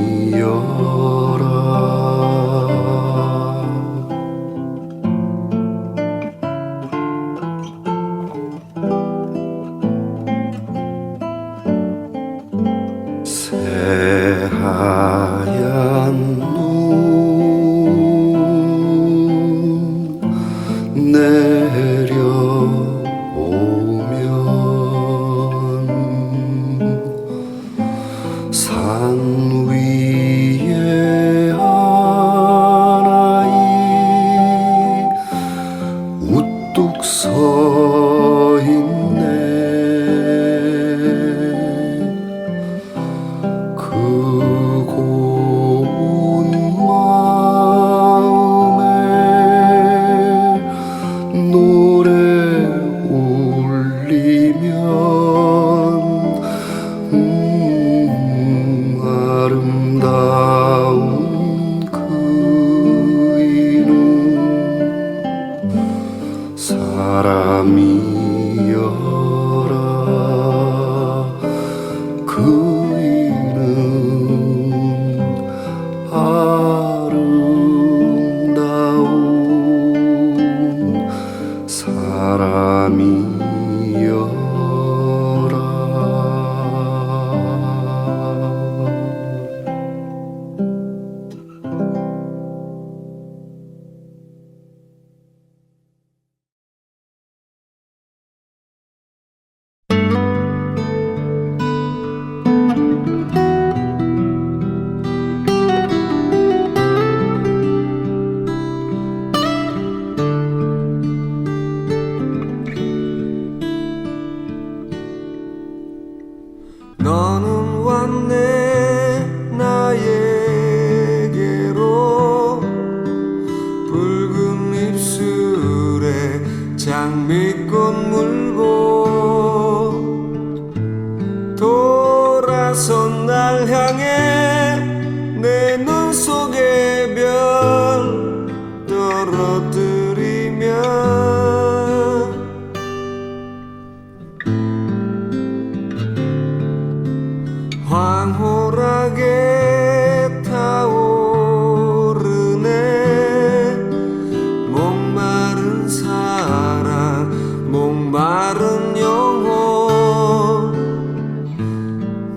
사람이여라 새하얀 눈 내려오면 산 위에 하나이 우뚝 서 있네. 그 고운 마음에 노래 울리면 아름다운 그 이름 사람이여라. 그 이름 아름다운 사람이여라. 너는 왔네 나에게로 붉은 입술에 장미꽃 물고 돌아선 날 향해 내 눈 속에 별 떨어뜨리며 황홀하게 타오르네. 목마른 사랑 목마른 영혼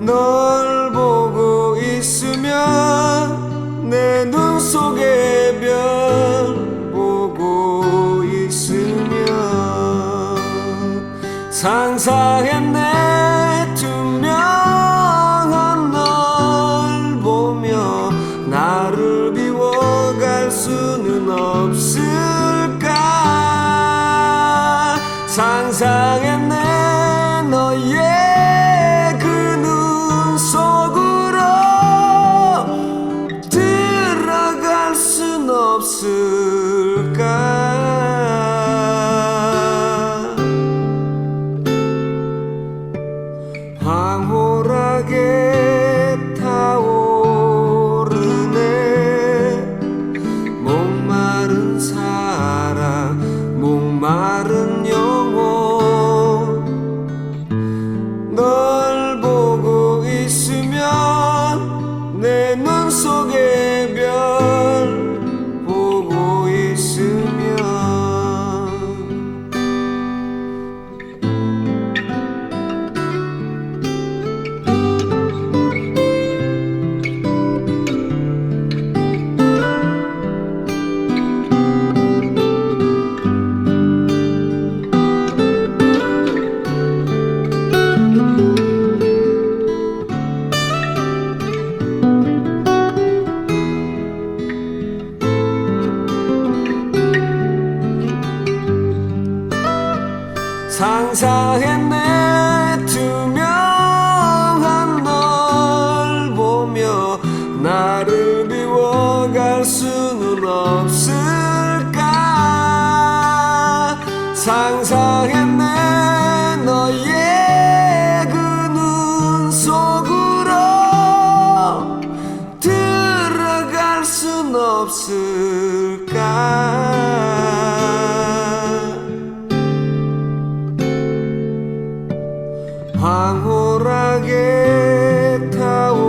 널 보고 있으면 내 눈 속에 별 보고 있으면 상상했네. 투명한 널 보며 나를 비워갈 수는 없을까. 상상했네. 너의 그 눈 속으로 들어갈 순 없을까. 황홀하게 타오르네. 목마른 사랑 목마른 영혼 널 보고 있으면 내 눈 속에 별 보고 있으면 상상했네. 투명한 널 보며 나를 비워갈 수는 없을까. 상상했네. 너의 그 눈 속으로 들어갈 순 없을까. 황홀하게 타오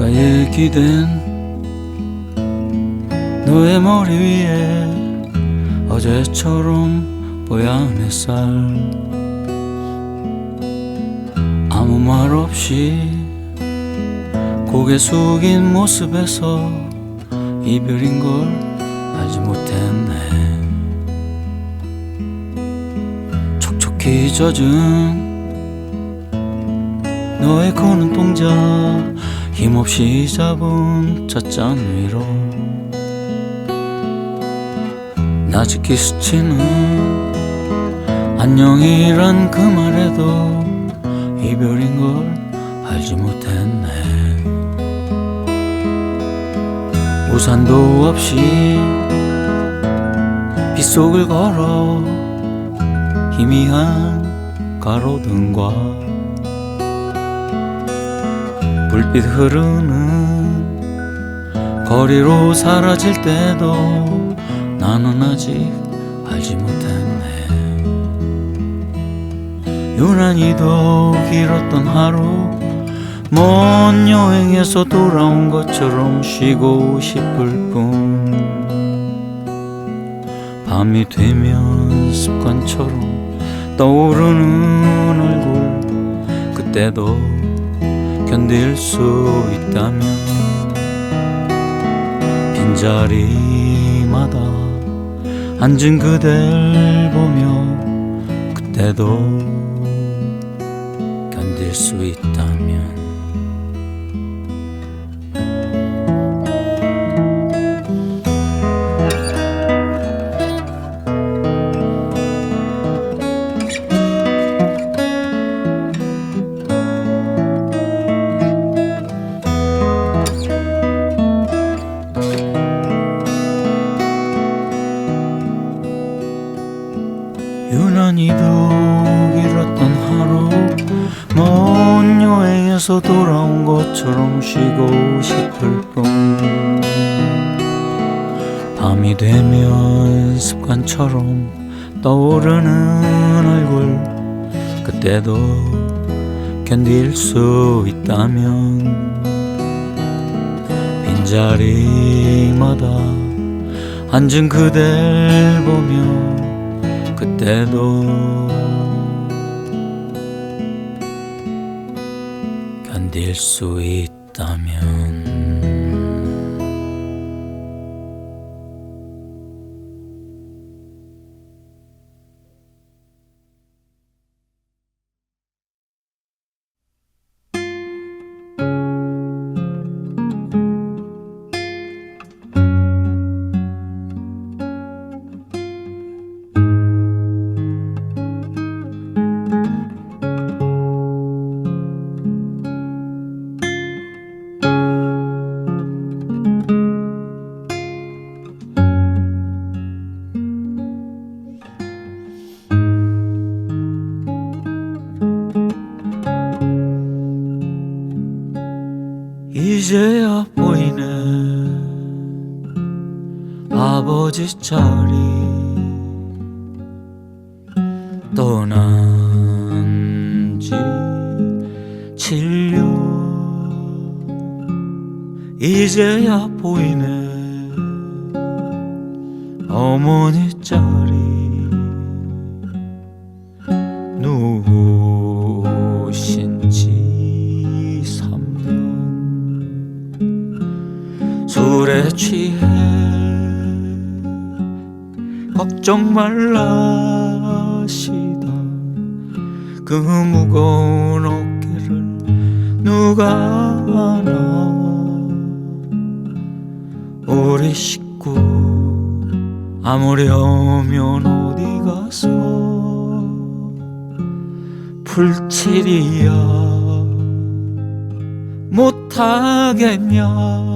창가에 기댄 너의 머리 위에 어제처럼 뽀얀 햇살 아무 말 없이 고개 숙인 모습에서 이별인 걸 알지 못했네. 촉촉히 젖은 너의 그 눈동자 힘없이 잡은 찻잔 위로 나직히 스치는 안녕이란 그 말에도 이별인 걸 알지 못했네. 우산도 없이 빗속을 걸어 희미한 가로등과 불빛 흐르는 거리로 사라질 때도 나는 아직 알지 못했네. 유난히도 길었던 하루 먼 여행에서 돌아온 것처럼 쉬고 싶을 뿐 밤이 되면 습관처럼 떠오르는 얼굴 그때도 견딜 수 있다면 빈자리마다 앉은 그댈 보며 그때도 견딜 수 있다면 유난히도 길었던 하루 먼 여행에서 돌아온 것처럼 쉬고 싶을 뿐 밤이 되면 습관처럼 떠오르는 얼굴 그때도 견딜 수 있다면 빈자리마다 앉은 그댈 보며 그때도 견딜 수 있다면 이제야 보이네 아버지 자리 떠난 지 7년 이제야 보이네 어머니 자리 누우신 지 3년 술에 취해 걱정 말라시다 그 무거운 어깨를 누가 안아 우리 식구 아무려면 어디 가서 풀칠이야 못하겠냐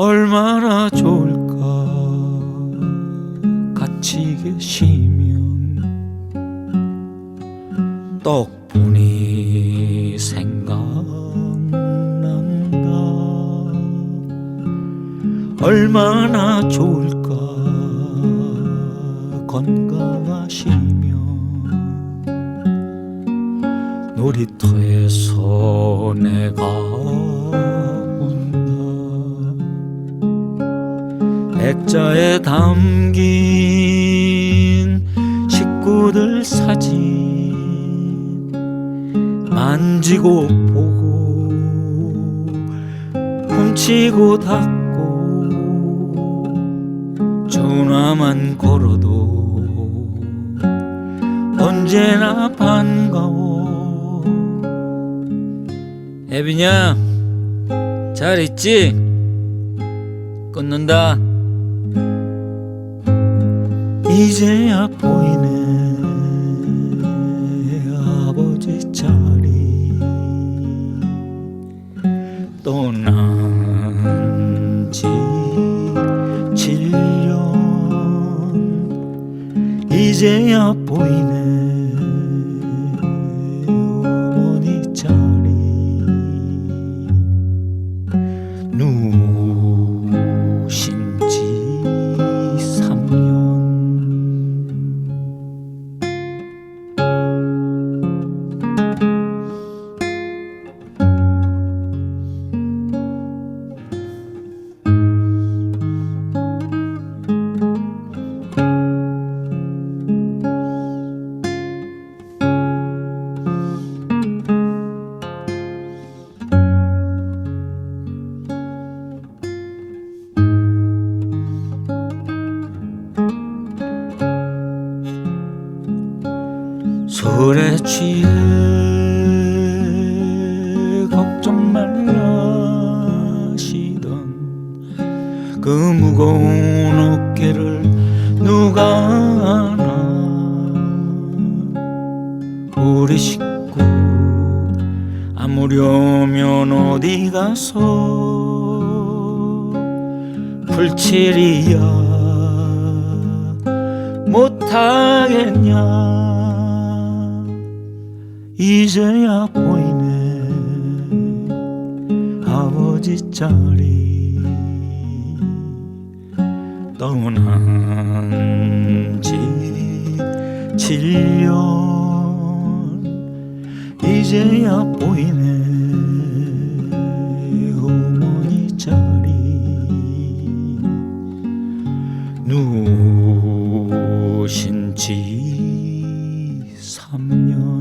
얼마나 좋을까 같이 계시면 떡분이 생각난다 얼마나 좋을까 건강하시면 놀이터에서 내가 운다. 액자에 담긴 식구들 사진 만지고 보고 훔치고 닦고 전화만 걸어도 언제나 반가워. 애비냐 잘 있지? 끊는다. 이제야 보이네 아버지 자리. 떠난 지 7년 이제야 보이네 어머니 자리. 누신 지 3년. 술에 취해 걱정 말라시던 그 무거운 어깨를 누가 안아. 우리 식구 아무려면 어디 가서 풀칠이야 못하겠냐. 이제야 보이네 아버지 자리. 떠난 지 7년 이제야 보이네 어머니 자리. 누신 지 3년.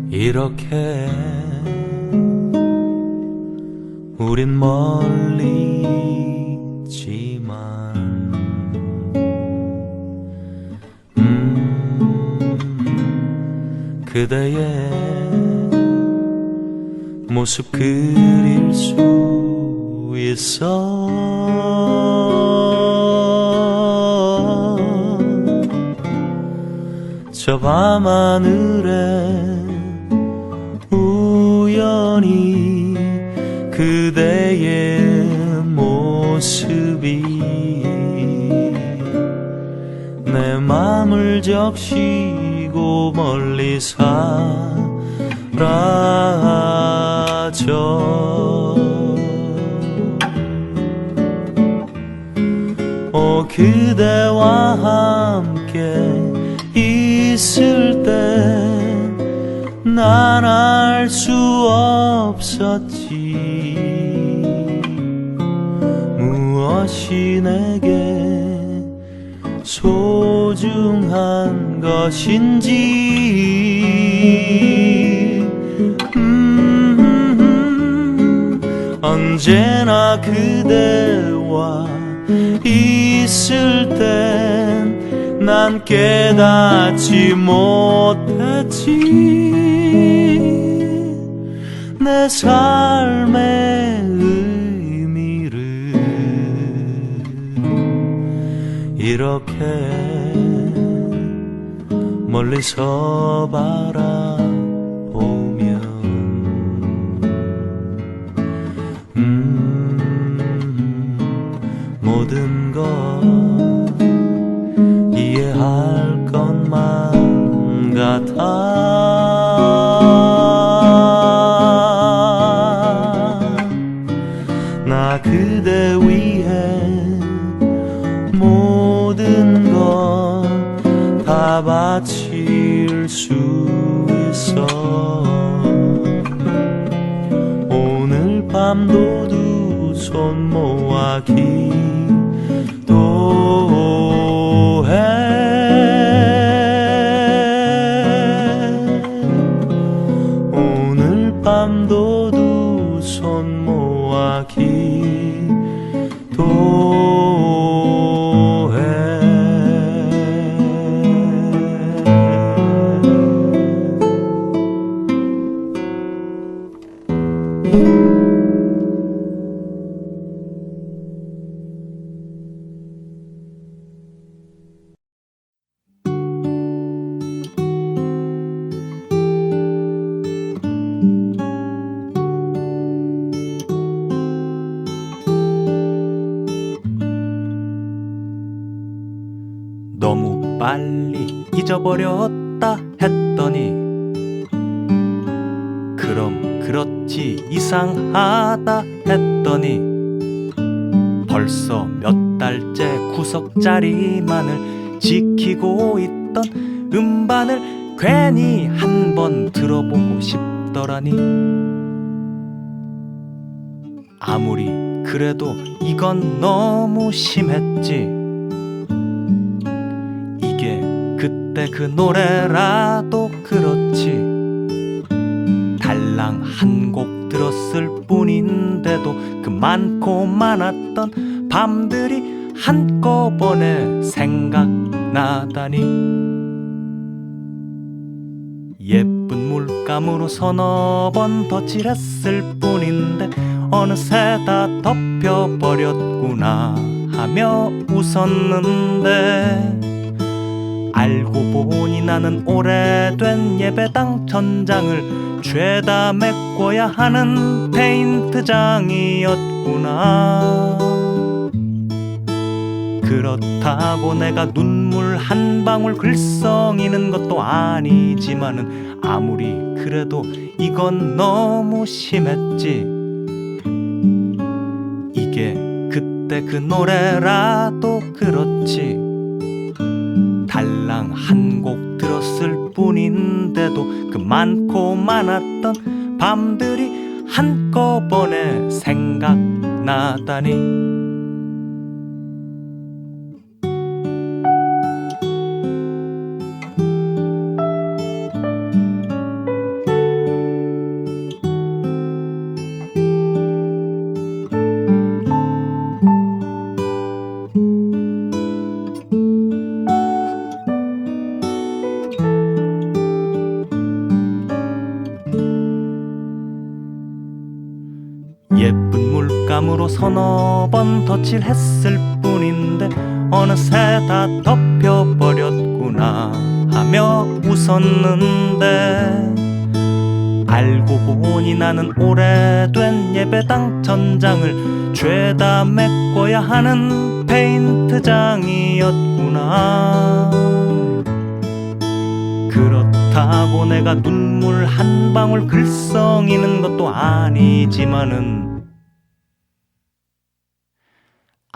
이렇게 우린 멀리 있지만 그대의 모습 그릴 수 있어. 저 밤하늘에 우연히 그대의 모습이 내 맘을 적시고 멀리 사라져. 그대와 함께 있을 때 난 알 수 없었지. 무엇이 내게 소중한 것인지. 언제나 그대와 있을 땐 난 깨닫지 못했지. 내 삶의 의미를 이렇게 멀리서 바라보면 모든 것 이해할 것만 같아. 나 그대 위해 모든 것 다 바칠 수 있어. 오늘 밤도 두 손 모아 기도해. 오늘 밤도 두 손 모아 너무 빨리 잊어버렸다 했더니 그럼 그렇지 이상하다 했더니 벌써 몇 달째 구석자리만을 지키고 있던 음반을 괜히 한 번 들어보고 싶더라니. 아무리 그래도 이건 너무 심했지. 이게 그때 그 노래라도 그렇지. 달랑 한 곡 들었을 뿐인데도 그 많고 많았던 밤들이 한꺼번에 생각나다니. 예쁜 물감으로 서너 번 덧칠했을 뿐인데 어느새 다 덮여버렸구나 하며 웃었는데, 알고 보니 나는 오래된 예배당 천장을 죄다 메꿔야 하는 페인트장이었구나. 그렇다고 내가 눈물 한 방울 글썽이는 것도 아니지만은 아무리 그래도 이건 너무 심했지. 이게 그때 그 노래라도 그렇지. 달랑 한 곡 들었을 뿐인데도 그 많고 많았던 밤들이 한꺼번에 생각나다니. 예쁜 물감으로 서너 번 덧칠했을 뿐인데 어느새 다 덮여버렸구나 하며 웃었는데, 알고 보니 나는 오래된 예배당 천장을 죄다 메꿔야 하는 페인트장이었구나. 그렇다고 내가 눈물 한 방울 글썽이는 것도 아니지만은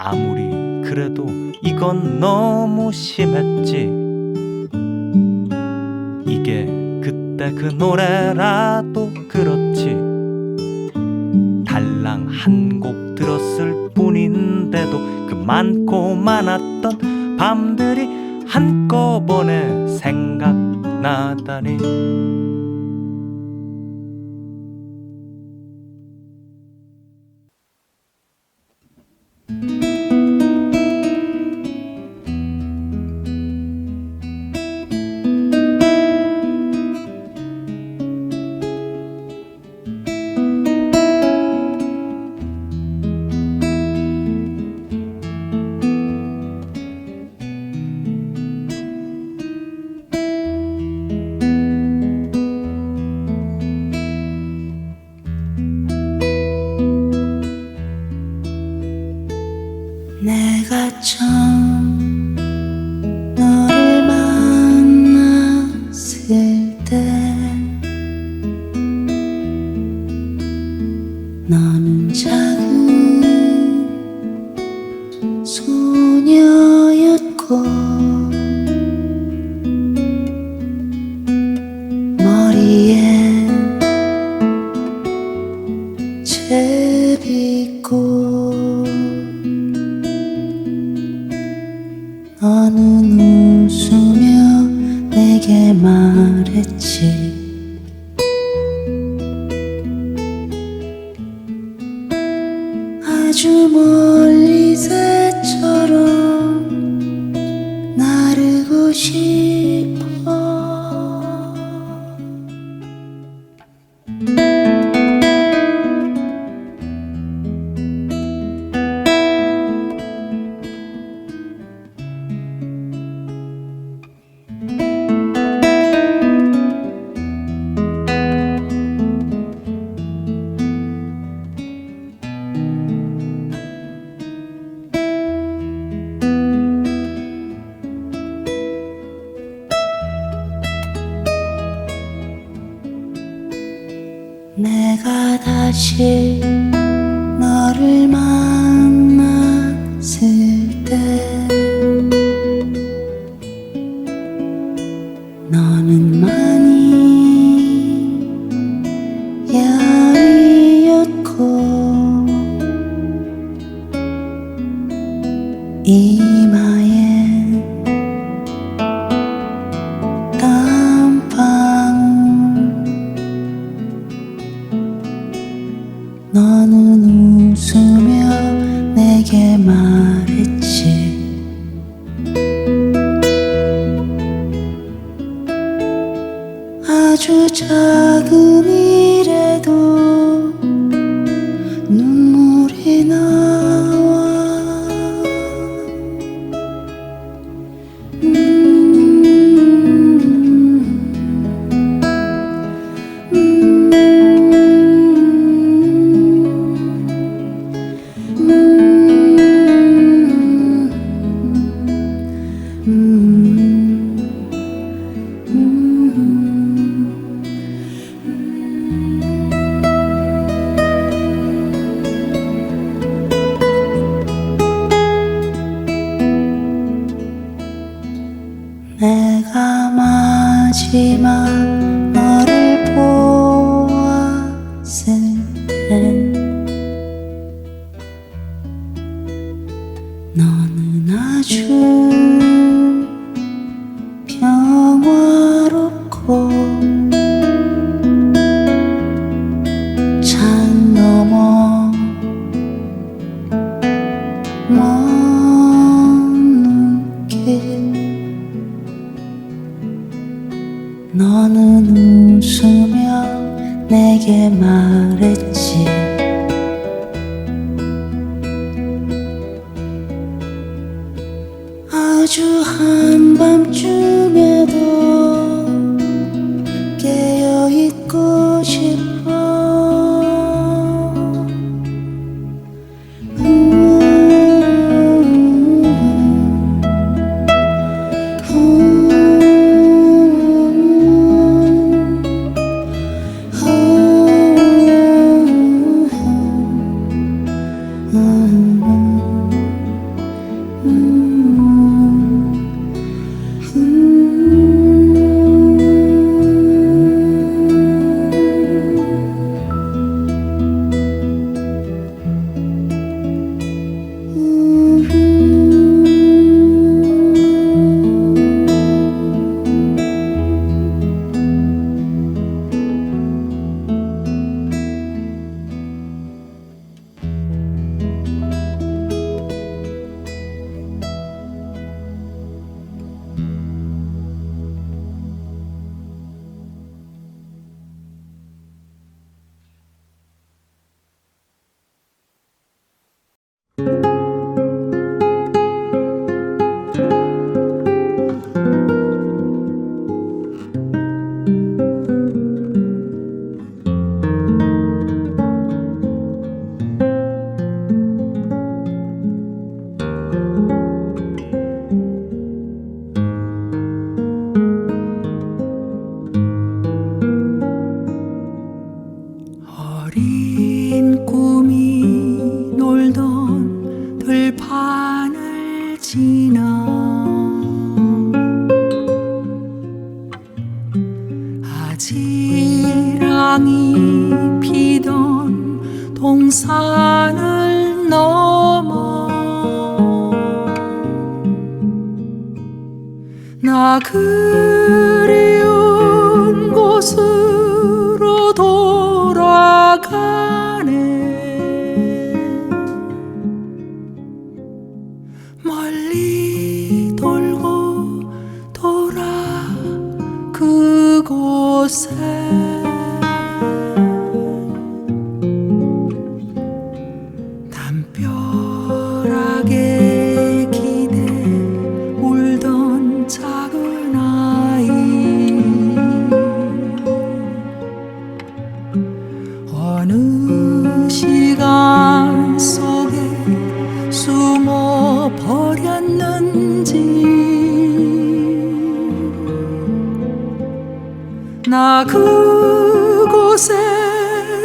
아무리 그래도 이건 너무 심했지. 이게 그때 그 노래라도 그렇지. 달랑 한 곡 들었을 뿐인데도 그 많고 많았던 밤들이 한꺼번에 생각나다니. 아주 멀리 새처럼 나르고 싶어. 내가 다시 너를 만났을 때 너는 많이 야위었고 이마엔 너는 웃으며 내게 말했지. 아주 작은 일에도 눈물이 나와. 내가 마지막 너를 보았을 땐 너는 아주 평화롭고 산 넘어 먼 눈길 너는 웃으며 내게 말했지. 아주 한밤중에도 깨어있고 싶어. 어린 꿈이 놀던 들판을 지나 아지랑이 피던 동산을 넘어 나 그리운 곳으로 돌아가네. 어느 시간 속에 숨어 버렸는지 나 그곳에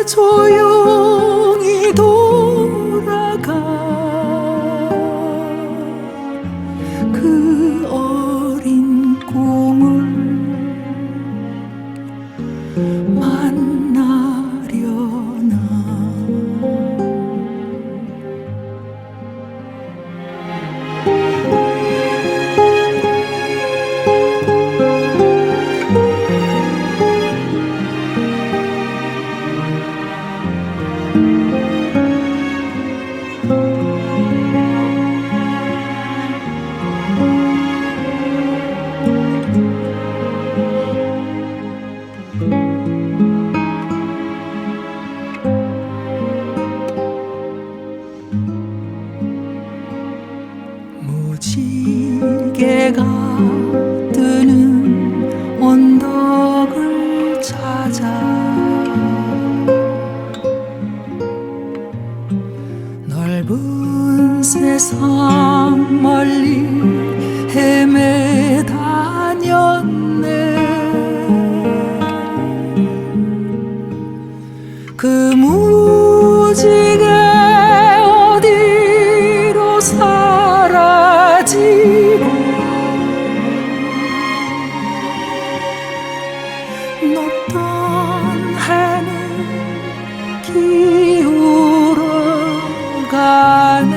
조용히 돌아가 그 어린 꿈을 만나려나. 무지개가 뜨는 언덕을 찾아 넓은 세상 멀리 헤매다녔네. 그 무지개 어디로 사라지고 높던 해는 기울어 가네.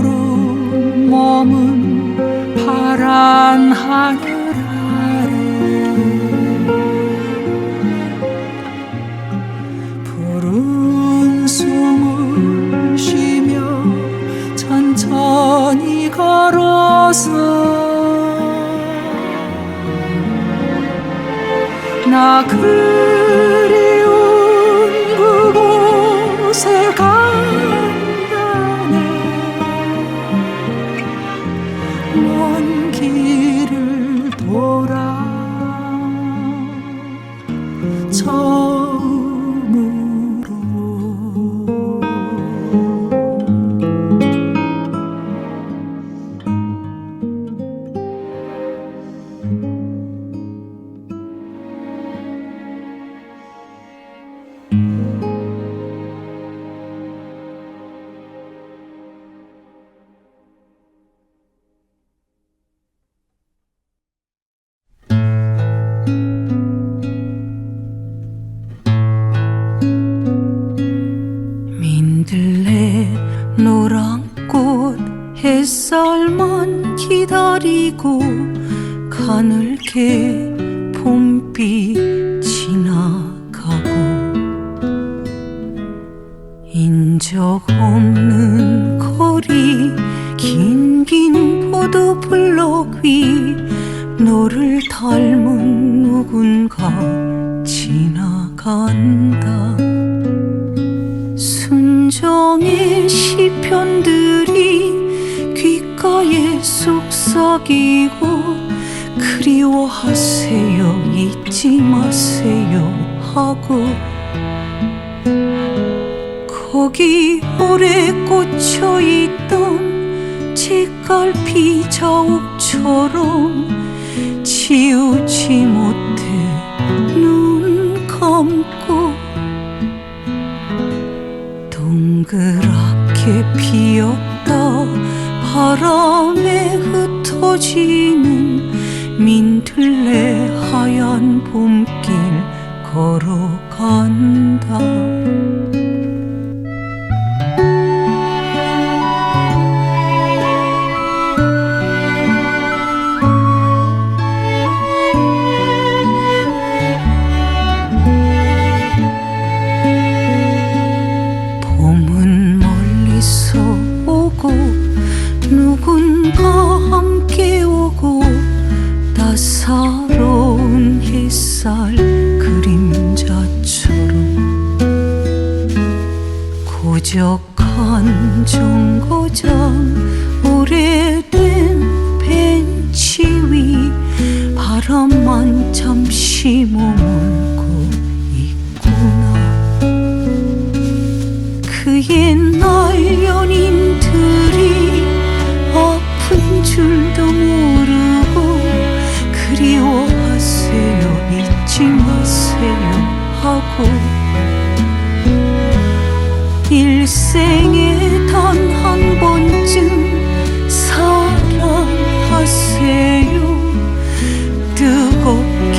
새털구름 머문 파란 하늘 아래 푸른 숨을 쉬며 천천히 걸어서 나 그리운 그곳에 간다네. 먼 길을 돌아 처음으로 민들레 노란 꽃 햇살만 기다리고 가늘게 봄비 지나가고 인적 없는 거리 긴긴 보도블록 위 너를 닮은 누군가 지나간다. 순정의 시편들이 귓가에 속삭이고 그리워하세요 잊지 마세요 하고 거기 오래 꽂혀있던 책갈피 자욱처럼 지우지 못해 눈 감고 동그랗게 피었다 바람에 흩어지는 민들레 하얀 봄길 걸어간다. 누군가 함께 오고 따사로운 햇살 그림자처럼 다시 머물고 있구나. 그 옛날 연인들이 아픈 줄도 모르고 그리워하세요 잊지 마세요 하고 일생에 단 한 번쯤 사랑하세요. 뜨겁게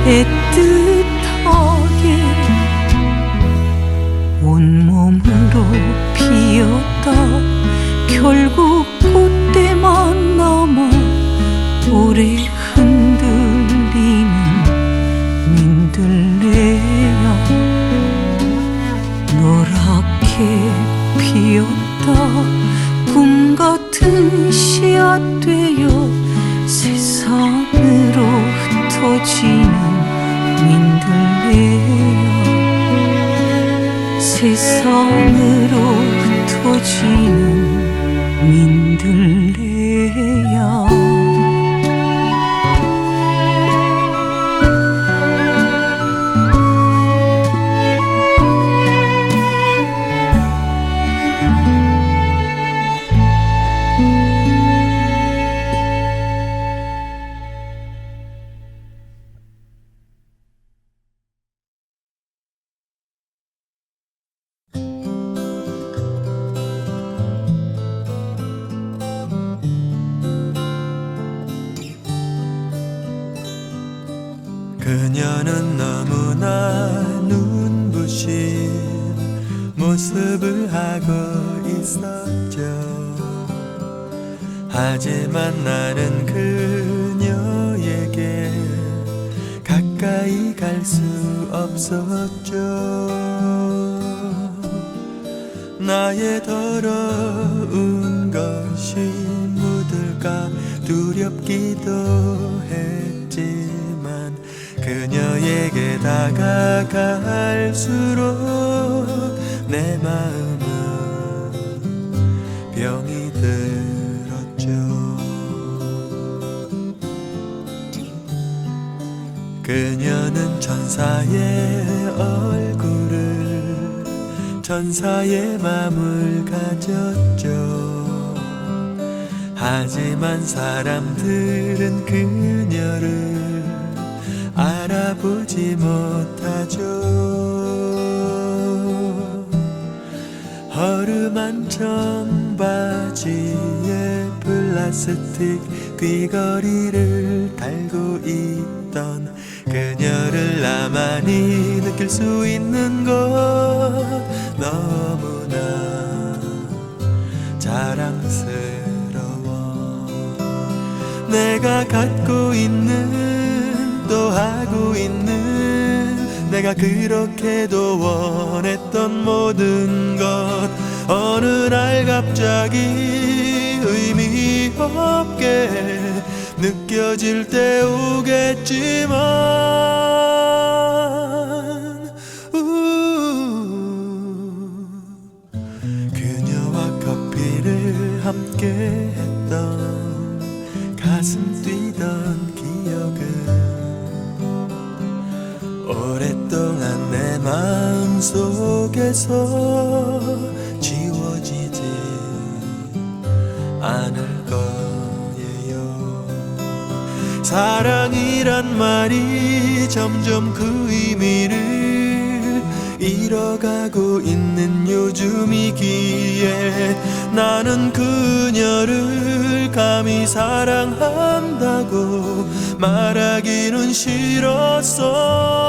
애틋하게 온몸으로 피었다 결국 꽃대만 남아 오래 흔들리는 민들레야. 노랗게 피었다 꿈 같은 씨앗 되어 세상으로 흩어지는 민들레야. 세상으로 흩어지는 민들레야. 그녀는 너무나 눈부신 모습을 하고 있었죠. 하지만 나는 그녀에게 가까이 갈 수 없었죠. 나의 더러운 것이 묻을까 두렵기도 했지만 그녀에게 다가갈수록 내 마음은 병이 들었죠. 그녀는 천사의 얼굴을 천사의 맘을 가졌죠. 하지만 사람들은 그녀를 알아보지 못하죠. 허름한 청바지에 플라스틱 귀걸이를 달고 있던 그녀를 나만이 느낄 수 있는 것 너무나 자랑스러워. 내가 갖고 있는 또 하고 있는 내가 그렇게도 원했던 모든 것 어느 날 갑자기 의미 없게 느껴질 때 오겠지만 그녀와 커피를 함께 했던 가슴 뛰던 기억은 오랫동안 내 마음속에서 지워지지 않을 거예요. 사랑이란 말이 점점 그 의미를 잃어가고 있는 요즘이기에 나는 그녀를 감히 사랑한다고 말하기는 싫었어.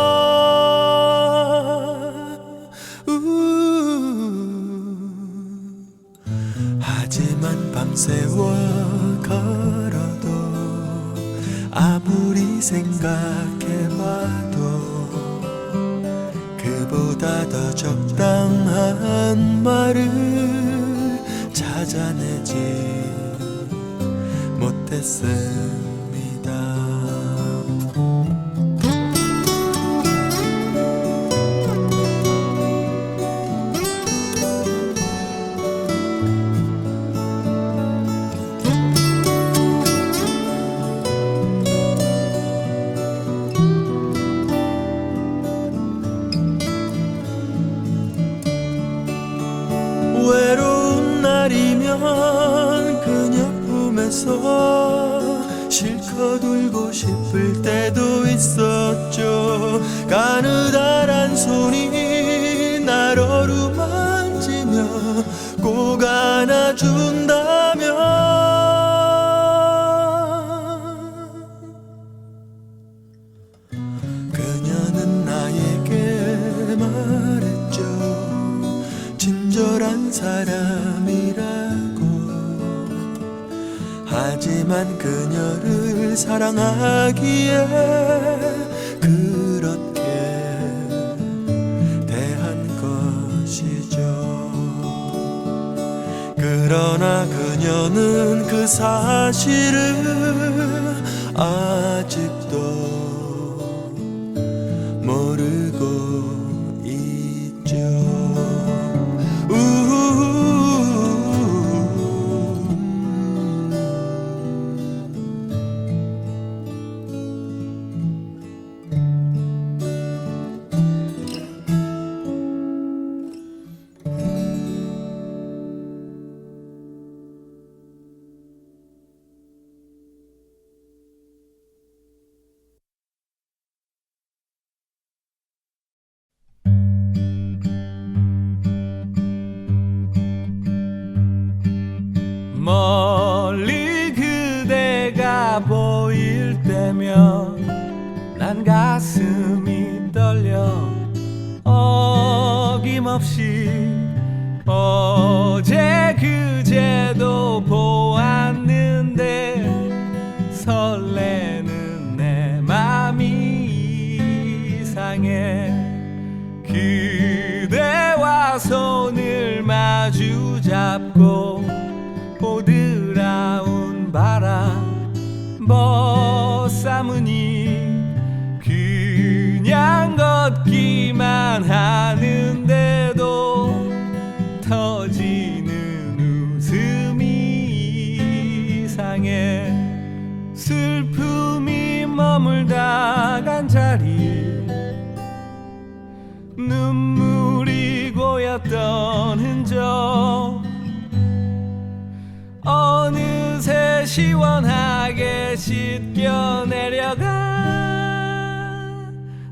하지만 밤새워 걸어도 아무리 생각해봐도 그보다 더 적당한 말을 찾아내지 못했습니다. 실컷 울고 싶을 때도 있었죠. 가느다란 손이 날 어루만지며 꼭 안아준다면 그녀는 나에게 말했죠. 친절한 사람이라고. 하지만 그녀를 사랑하기에 그렇게 대한 것이죠. 그러나 그녀는 그 사실을 아직도 모르고 있죠. 멀리 그대가 보일 때면 난 가슴이 떨려 어김없이 어제 그제도 보았는데 설레는 내 맘이 이상해. 그대와 손을 마주 잡고 보드라운 바람 벗삼으니 그냥 걷기만 하는데도 터지는 웃음이 이상해. 슬픔이 머물다 간 자리 눈물이 고였던 흔적 어느새 시원하게 씻겨 내려가.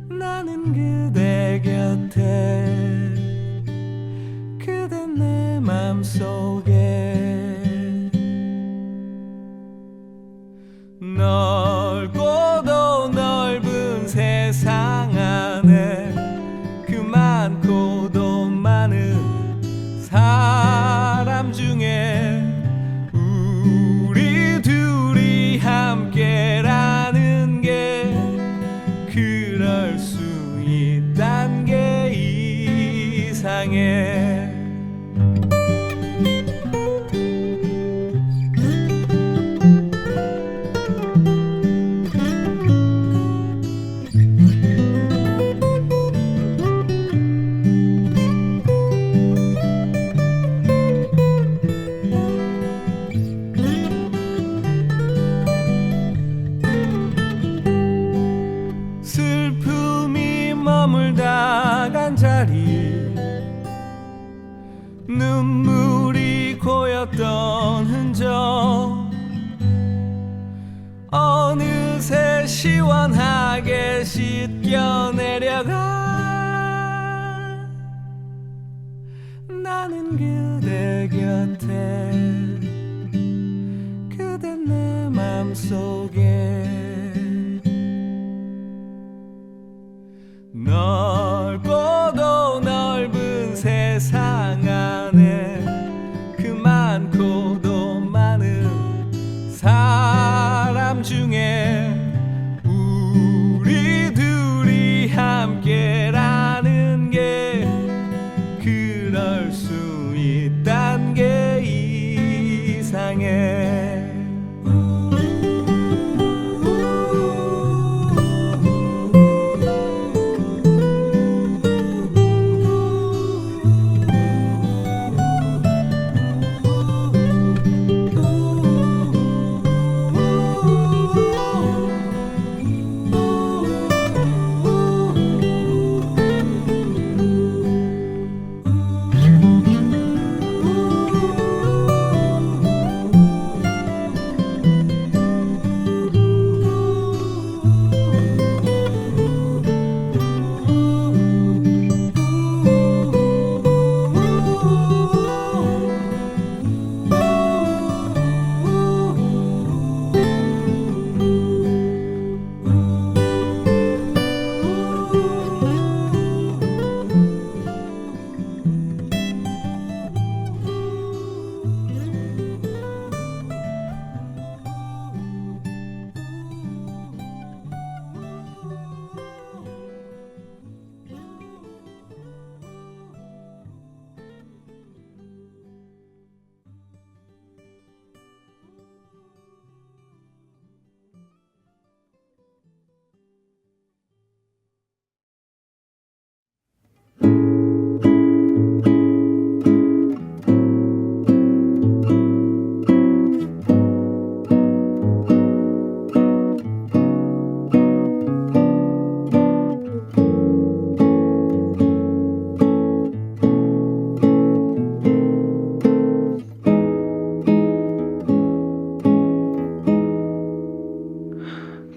나는 그대 곁에 그대 내 맘속에 넓고도 넓은 세상 안에 그 많고도 많은 사람 중에 우리 둘이 함께라는 게 그럴 수 있단 게 이상해. 슬픔이 머물다 간 자리 눈물이 고였던 흔적 어느새 시원하게 씻겨 내려가. 나는 그대 곁에 그대 내 맘속에 넓고도 넓은 세상 안에 그 많고도 많은 사람 중에 우리 둘이 함께라는 게 그럴 수 있단 게 이상해.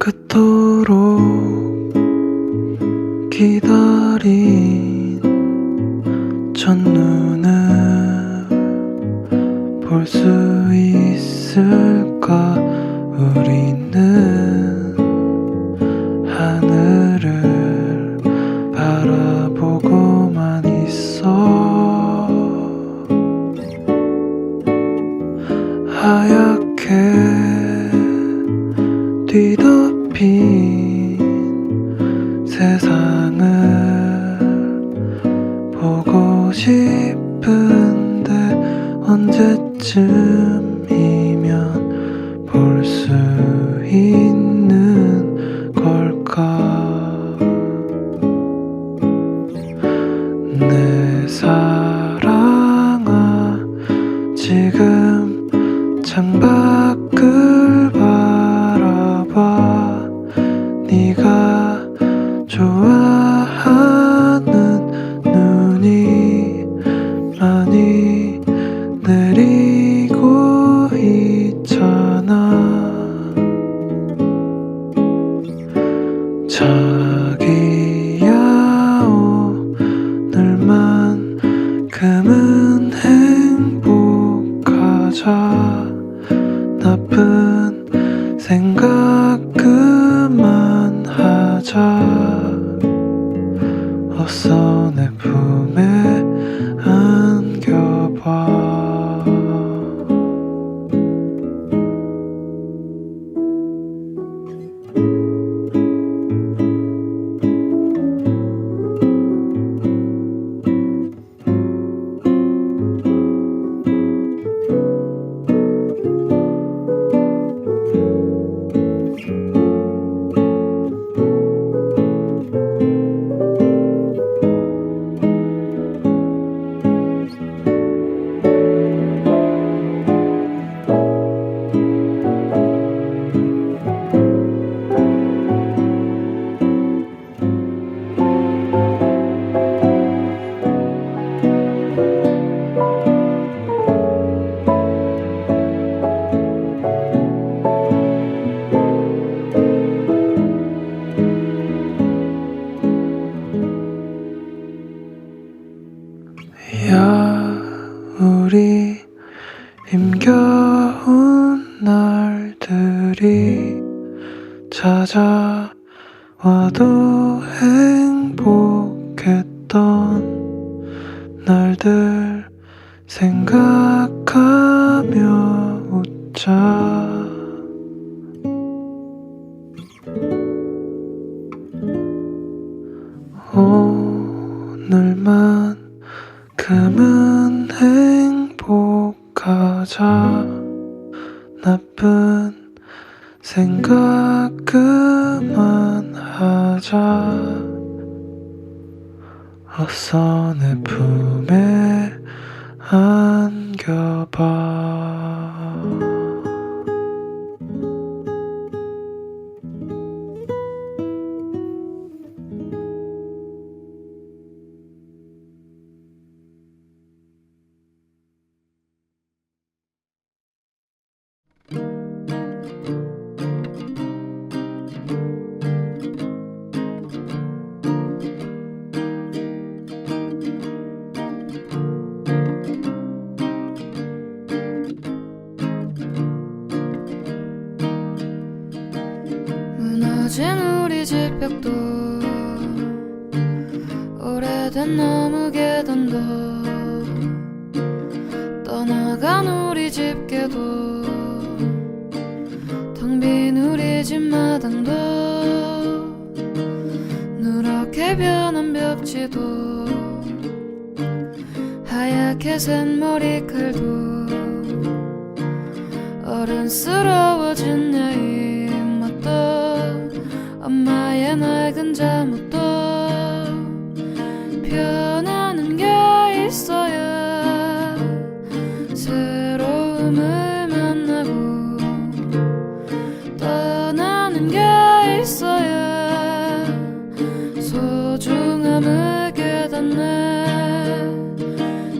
그토록 기다린 첫눈을 볼 수 있을까. 우리는 하늘을 바라보고만 있어. 하얗게 뒤덮인 세상을 보고 싶은데 언제쯤이면 볼 수 있는 걸까. 내 사랑아, 지금 창밖을 바라봐. 네가 좋아하는 눈이 많이 내리고 있잖아. 자기야, 오늘만큼은 행복하자. 나쁜 생각 그만하자. 어서 내 품에 안겨봐. 야, 우리 힘겨운 날들이 찾아와도 행복했던 날들 생각하며 웃자. 오늘만큼은 행복하자. 나쁜 생각 그만하자. 어서 내 품에 안겨봐. 무너진 우리 집 벽도 오래된 나무 계단도 떠나간 우리 집 개도 텅 빈 우리 집 마당도 누렇게 변한 벽지도 하얗게 센 머리칼도 어른스러워진 내 입맛도 엄마의 낡은 잠옷도 변하는 게 있어야 새로움을 만나고 떠나는 게 있어야 소중함을 깨닫네.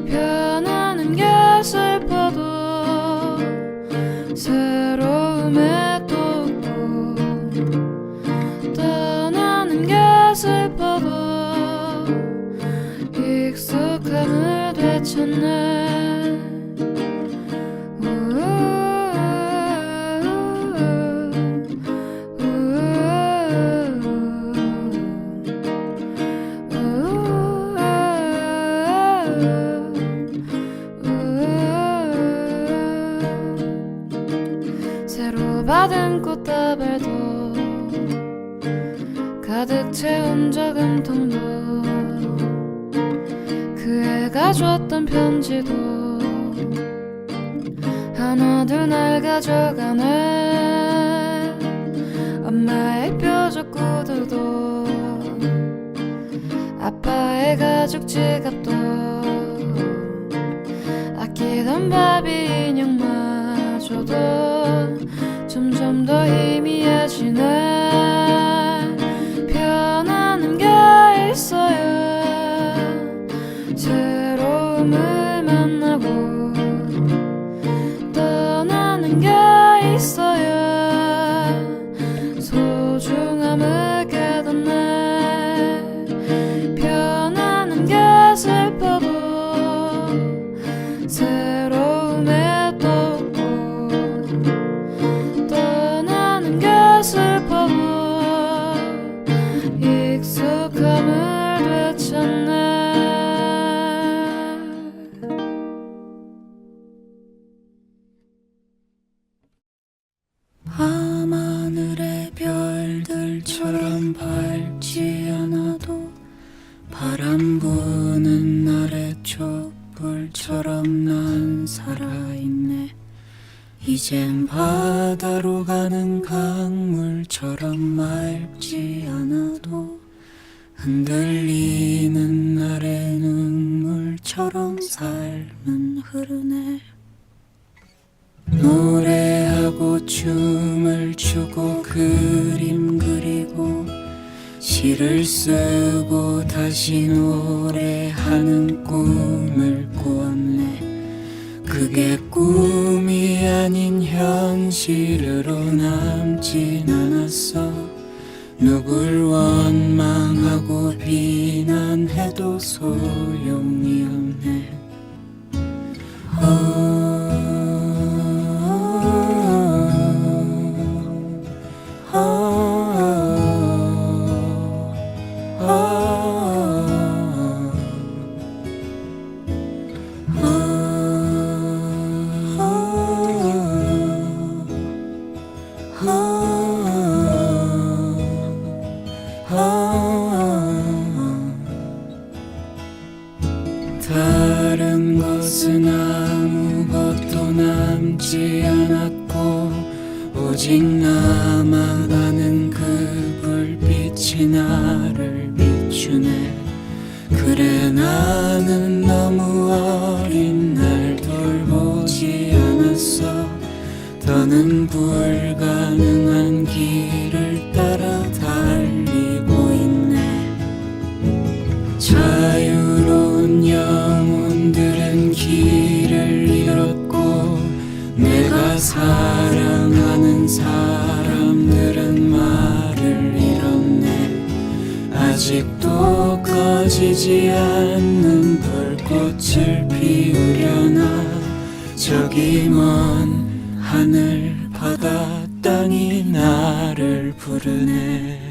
변하는 게 슬퍼도 새로움에 닫았네. 새로 받은 꽃다발도 가득 채운 저금통도 그 애가 줬던 편지도 하나둘 날 가져가네. 엄마의 뾰족 구두도 아빠의 가죽 지갑도 아끼던 바비 인형마저도 점점 더 희미해지네. 변하는 게 있어야 새로움을 만나고 떠나는 게 있어야 소중함을 깨닫네. 변하는 게 슬퍼도 새로움에 또 웃고 떠나는 게 슬퍼도 익숙함을 되찾네. 밤하늘의 별들처럼 밝지 않아도 바람 부는 날의 촛불처럼 난 살아있네. 이젠 바다로 가는 강물처럼 맑지 않아도 흔들리는 날의 눈물처럼 삶은 흐르네. 노래하고 춤을 추고 그림 그리고 시를 쓰고 다시 노래하는 꿈을 꾸었네. 그게 꿈이 아닌 현실으로 남진 않았어. 누굴 원망하고 비난해도 소용이 없네. 다른 것은 아무것도 남지 않았고 오직 나만 아는 그 불빛이 나를 비추네. 그래 나는 너무 어린 날 돌보지 않았어. 더는 불가능한 길을 따라 달리고 있네. 자유로운 영혼들은 길을 잃었고 내가 사랑하는 사람들은 말을 잃었네. 아직도 꺼지지 않는 불꽃을 피우려나. 저기 먼 하늘 바다 땅이 나를 부르네.